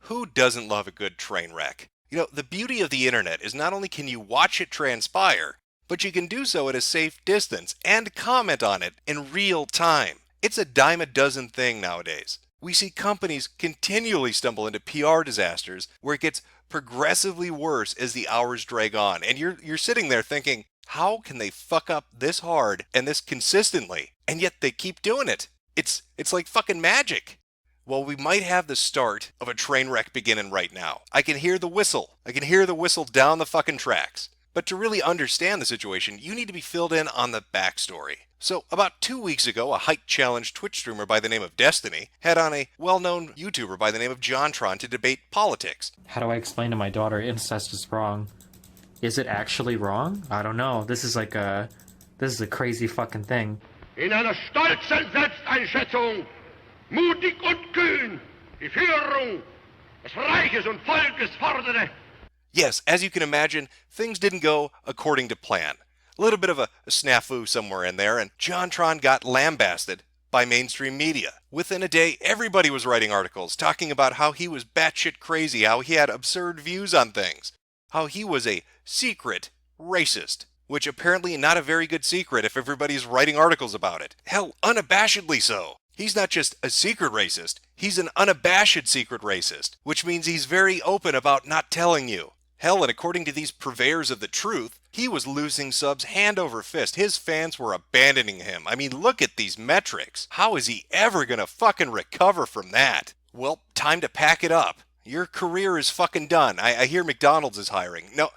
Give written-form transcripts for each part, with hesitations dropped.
Who doesn't love a good train wreck? You know, the beauty of the internet is not only can you watch it transpire, but you can do so at a safe distance and comment on it in real time. It's a dime a dozen thing nowadays. We see companies continually stumble into PR disasters where it gets progressively worse as the hours drag on, and you're sitting there thinking, how can they fuck up this hard and this consistently? And yet they keep doing it. It's like fucking magic. Well, we might have the start of a train wreck beginning right now. I can hear the whistle. I can hear the whistle down the fucking tracks. But to really understand the situation, you need to be filled in on the backstory. So, about 2 weeks ago, a height challenged Twitch streamer by the name of Destiny had on a well-known YouTuber by the name of JonTron to debate politics. How do I explain to my daughter incest is wrong? Is it actually wrong? I don't know. This is a crazy fucking thing. In einer stolzen Selbsteinschätzung, mutig und kühn, die Führung des Reiches und Volkes fordere. Yes, as you can imagine, things didn't go according to plan. A little bit of a snafu somewhere in there, and JonTron got lambasted by mainstream media. Within a day, everybody was writing articles talking about how he was batshit crazy, how he had absurd views on things, how he was a secret racist, which apparently not a very good secret if everybody's writing articles about it. Hell, unabashedly so. He's not just a secret racist, he's an unabashed secret racist, which means he's very open about not telling you. Hell, and according to these purveyors of the truth, he was losing subs hand over fist. His fans were abandoning him. I mean, look at these metrics. How is he ever gonna fucking recover from that? Well, time to pack it up. Your career is fucking done. I hear McDonald's is hiring. No,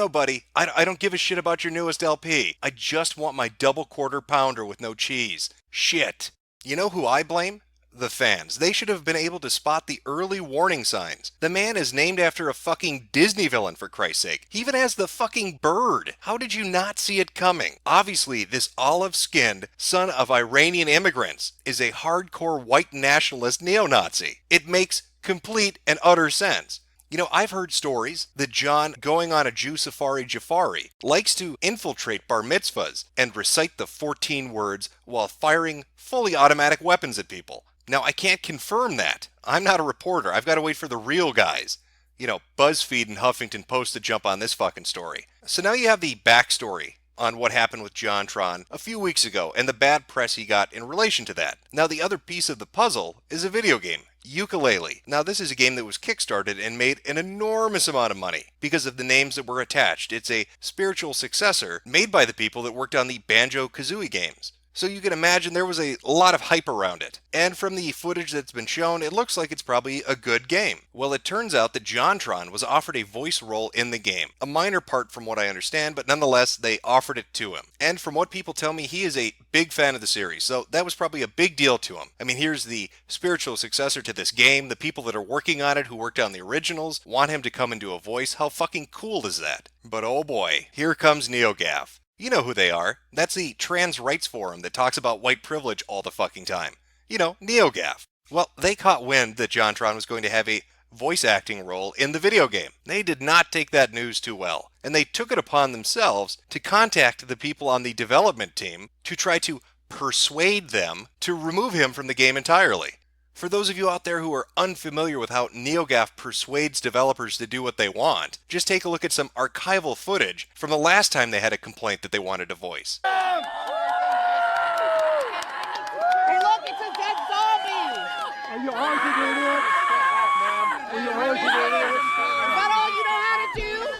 buddy. I don't give a shit about your newest LP. I just want my double quarter pounder with no cheese. Shit. You know who I blame? The fans. They should have been able to spot the early warning signs. The man is named after a fucking Disney villain, for Christ's sake. He even has the fucking bird. How did you not see it coming? Obviously, this olive-skinned son of Iranian immigrants is a hardcore white nationalist neo-Nazi. It makes complete and utter sense. You know, I've heard stories that John, going on a Jew safari Jafari, likes to infiltrate bar mitzvahs and recite the 14 words while firing fully automatic weapons at people. Now, I can't confirm that. I'm not a reporter. I've got to wait for the real guys. You know, BuzzFeed and Huffington Post to jump on this fucking story. So now you have the backstory on what happened with JonTron a few weeks ago and the bad press he got in relation to that. Now, the other piece of the puzzle is a video game, Yooka. Now, this is a game that was kickstarted and made an enormous amount of money because of the names that were attached. It's a spiritual successor made by the people that worked on the Banjo-Kazooie games. So you can imagine there was a lot of hype around it. And from the footage that's been shown, it looks like it's probably a good game. Well, it turns out that JonTron was offered a voice role in the game. A minor part from what I understand, but nonetheless, they offered it to him. And from what people tell me, he is a big fan of the series, so that was probably a big deal to him. I mean, here's the spiritual successor to this game. The people that are working on it, who worked on the originals, want him to come and do a voice. How fucking cool is that? But oh boy, here comes NeoGAF. You know who they are. That's the trans rights forum that talks about white privilege all the fucking time. You know, NeoGAF. Well, they caught wind that JonTron was going to have a voice acting role in the video game. They did not take that news too well, and they took it upon themselves to contact the people on the development team to try to persuade them to remove him from the game entirely. For those of you out there who are unfamiliar with how NeoGAF persuades developers to do what they want, just take a look at some archival footage from the last time they had a complaint that they wanted to voice. Hey, look, it's a dead zombie! Are you arguing it? Are you arguing it? Is that all you know how to do?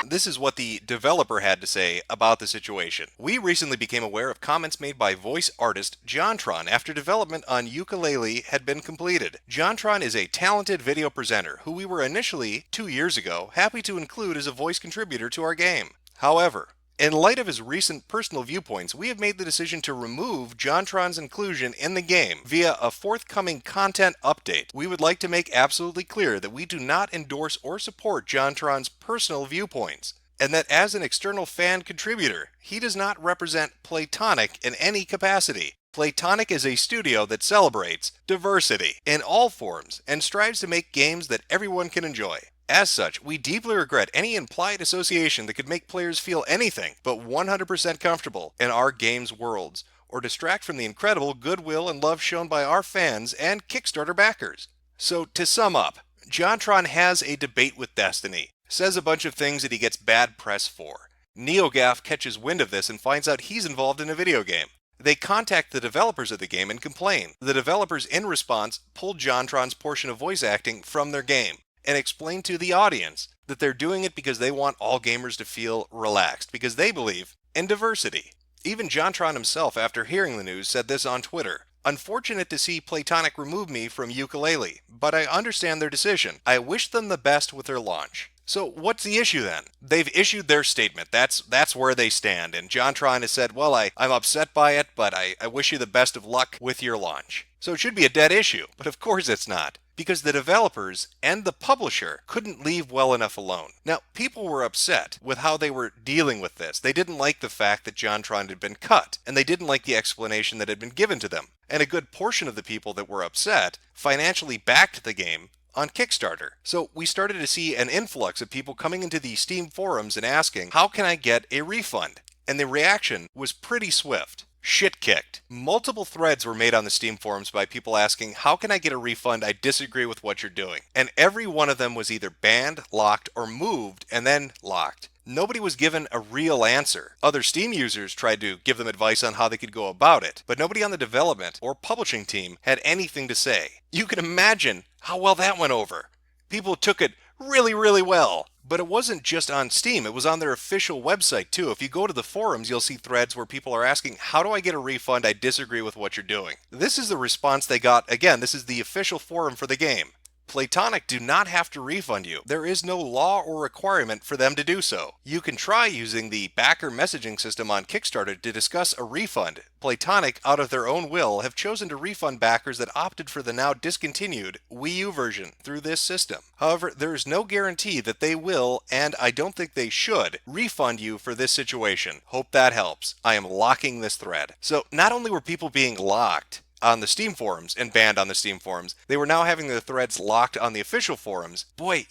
This is what the developer had to say about the situation. We recently became aware of comments made by voice artist JonTron after development on Yooka had been completed. JonTron is a talented video presenter who we were initially, 2 years ago, happy to include as a voice contributor to our game. However, in light of his recent personal viewpoints, we have made the decision to remove JonTron's inclusion in the game via a forthcoming content update. We would like to make absolutely clear that we do not endorse or support JonTron's personal viewpoints, and that as an external fan contributor, he does not represent Playtonic in any capacity. Playtonic is a studio that celebrates diversity in all forms and strives to make games that everyone can enjoy. As such, we deeply regret any implied association that could make players feel anything but 100% comfortable in our game's worlds, or distract from the incredible goodwill and love shown by our fans and Kickstarter backers. So to sum up, JonTron has a debate with Destiny, says a bunch of things that he gets bad press for. NeoGaf catches wind of this and finds out he's involved in a video game. They contact the developers of the game and complain. The developers, in response, pulled JonTron's portion of voice acting from their game and explain to the audience that they're doing it because they want all gamers to feel relaxed, because they believe in diversity. Even JonTron himself, after hearing the news, said this on Twitter: "Unfortunate to see Playtonic remove me from Yooka-Laylee, but I understand their decision. I wish them the best with their launch." So what's the issue then? They've issued their statement. That's where they stand. And JonTron has said, well, I'm upset by it, but I wish you the best of luck with your launch. So it should be a dead issue. But of course it's not, because the developers and the publisher couldn't leave well enough alone. Now, people were upset with how they were dealing with this. They didn't like the fact that JonTron had been cut, and they didn't like the explanation that had been given to them. And a good portion of the people that were upset financially backed the game on Kickstarter. So we started to see an influx of people coming into the Steam forums and asking, how can I get a refund? And the reaction was pretty swift. Shit kicked. Multiple threads were made on the Steam forums by people asking, how can I get a refund? I disagree with what you're doing. And every one of them was either banned, locked, or moved and then locked. Nobody was given a real answer. Other Steam users tried to give them advice on how they could go about it, but nobody on the development or publishing team had anything to say. You can imagine how well that went over. People took it really, really well. But it wasn't just on Steam, it was on their official website too. If you go to the forums, you'll see threads where people are asking, how do I get a refund? I disagree with what you're doing. This is the response they got. Again, this is the official forum for the game. Playtonic do not have to refund you. There is no law or requirement for them to do so. You can try using the backer messaging system on Kickstarter to discuss a refund. Playtonic, out of their own will, have chosen to refund backers that opted for the now discontinued Wii U version through this system. However, there is no guarantee that they will, and I don't think they should, refund you for this situation. Hope that helps. I am locking this thread. So not only were people being locked on the Steam forums and banned on the Steam forums, they were now having their threads locked on the official forums. Boy,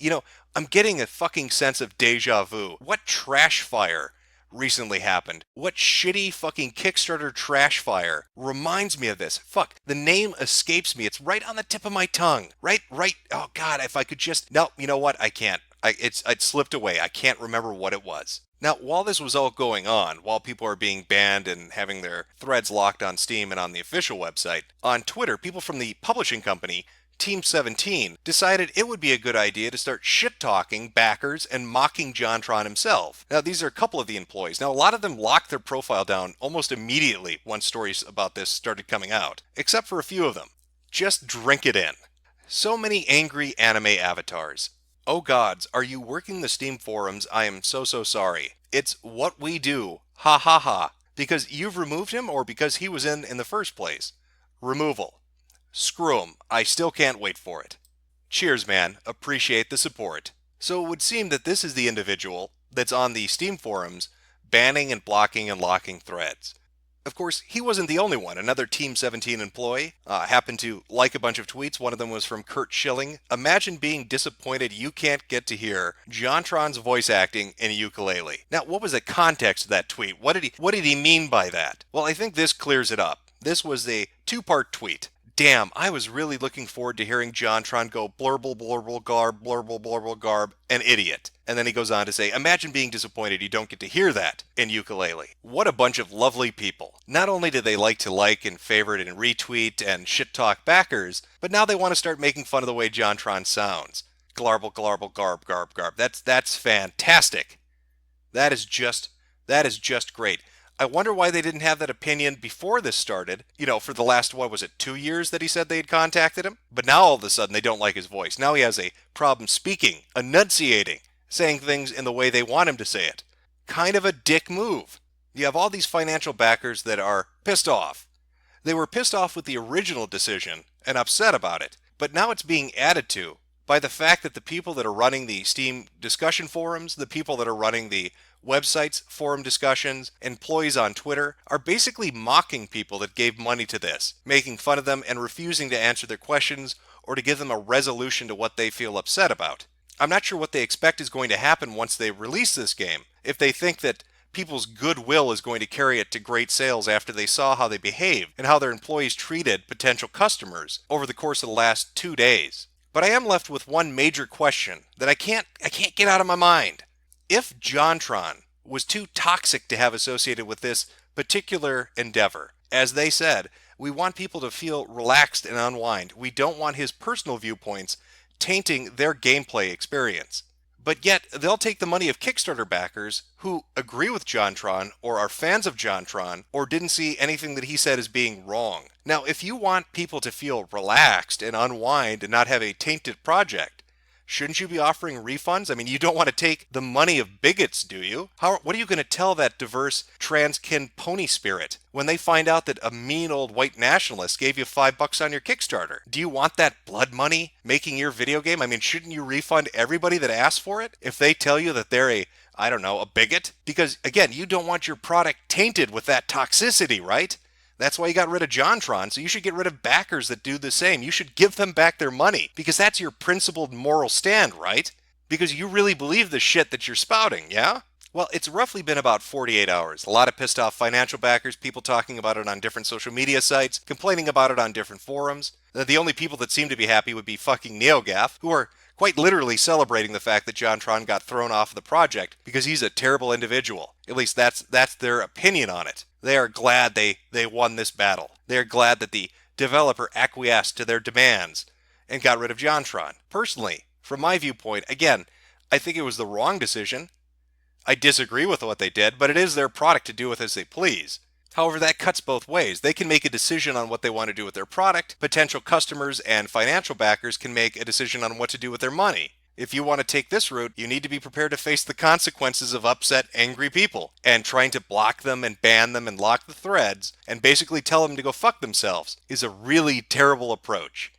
I'm getting a fucking sense of deja vu. What trash fire recently happened? What shitty fucking Kickstarter trash fire reminds me of this? Fuck, the name escapes me. It's right on the tip of my tongue. Right. Oh God, if I could just... No, you know what? I can't. It slipped away. I can't remember what it was. Now, while this was all going on, while people are being banned and having their threads locked on Steam and on the official website, on Twitter, people from the publishing company, Team 17, decided it would be a good idea to start shit-talking backers and mocking JonTron himself. Now, these are a couple of the employees. Now, a lot of them locked their profile down almost immediately once stories about this started coming out, except for a few of them. Just drink it in. So many angry anime avatars. Oh gods, are you working the Steam forums? I am so sorry. It's what we do. Ha ha ha. Because you've removed him or because he was in the first place? Removal. Screw him. I still can't wait for it. Cheers, man. Appreciate the support. So it would seem that this is the individual that's on the Steam forums banning and blocking and locking threads. Of course, he wasn't the only one. Another Team 17 employee happened to like a bunch of tweets. One of them was from Kurt Schilling. Imagine being disappointed you can't get to hear JonTron's voice acting in Yooka-Laylee. Now, what was the context of that tweet? What did he mean by that? Well, I think this clears it up. This was a two-part tweet. Damn, I was really looking forward to hearing JonTron go blurble, blurble, garb, blurble, blurble, garb, an idiot. And then he goes on to say, imagine being disappointed you don't get to hear that in Yooka-Laylee. What a bunch of lovely people. Not only do they like to like and favorite and retweet and shit-talk backers, but now they want to start making fun of the way JonTron sounds. Glarble, glarble, garb, garb, garb. That's fantastic. That is just great. I wonder why they didn't have that opinion before this started. For the last, 2 years that he said they had contacted him? But now all of a sudden they don't like his voice. Now he has a problem speaking, enunciating, saying things in the way they want him to say it. Kind of a dick move. You have all these financial backers that are pissed off. They were pissed off with the original decision and upset about it. But now it's being added to by the fact that the people that are running the Steam discussion forums, the people that are running the websites, forum discussions, employees on Twitter, are basically mocking people that gave money to this, making fun of them and refusing to answer their questions or to give them a resolution to what they feel upset about. I'm not sure what they expect is going to happen once they release this game, if they think that people's goodwill is going to carry it to great sales after they saw how they behaved and how their employees treated potential customers over the course of the last 2 days. But I am left with one major question that I can't get out of my mind. If JonTron was too toxic to have associated with this particular endeavor, as they said, we want people to feel relaxed and unwind. We don't want his personal viewpoints tainting their gameplay experience. But yet, they'll take the money of Kickstarter backers who agree with JonTron or are fans of JonTron or didn't see anything that he said as being wrong. Now, if you want people to feel relaxed and unwind and not have a tainted project, shouldn't you be offering refunds? I mean, you don't want to take the money of bigots, do you? What are you going to tell that diverse trans-kin pony spirit when they find out that a mean old white nationalist gave you $5 on your Kickstarter? Do you want that blood money making your video game? I mean, shouldn't you refund everybody that asked for it if they tell you that they're a bigot? Because, again, you don't want your product tainted with that toxicity, right? That's why you got rid of JonTron, so you should get rid of backers that do the same. You should give them back their money, because that's your principled moral stand, right? Because you really believe the shit that you're spouting, yeah? Well, it's roughly been about 48 hours. A lot of pissed off financial backers, people talking about it on different social media sites, complaining about it on different forums. The only people that seem to be happy would be fucking NeoGaf, who are quite literally celebrating the fact that JonTron got thrown off the project because he's a terrible individual. At least that's their opinion on it. They are glad they won this battle. They are glad that the developer acquiesced to their demands and got rid of JonTron. Personally, from my viewpoint, again, I think it was the wrong decision. I disagree with what they did, but it is their product to do with as they please. However, that cuts both ways. They can make a decision on what they want to do with their product. Potential customers and financial backers can make a decision on what to do with their money. If you want to take this route, you need to be prepared to face the consequences of upset, angry people, and trying to block them and ban them and lock the threads and basically tell them to go fuck themselves is a really terrible approach.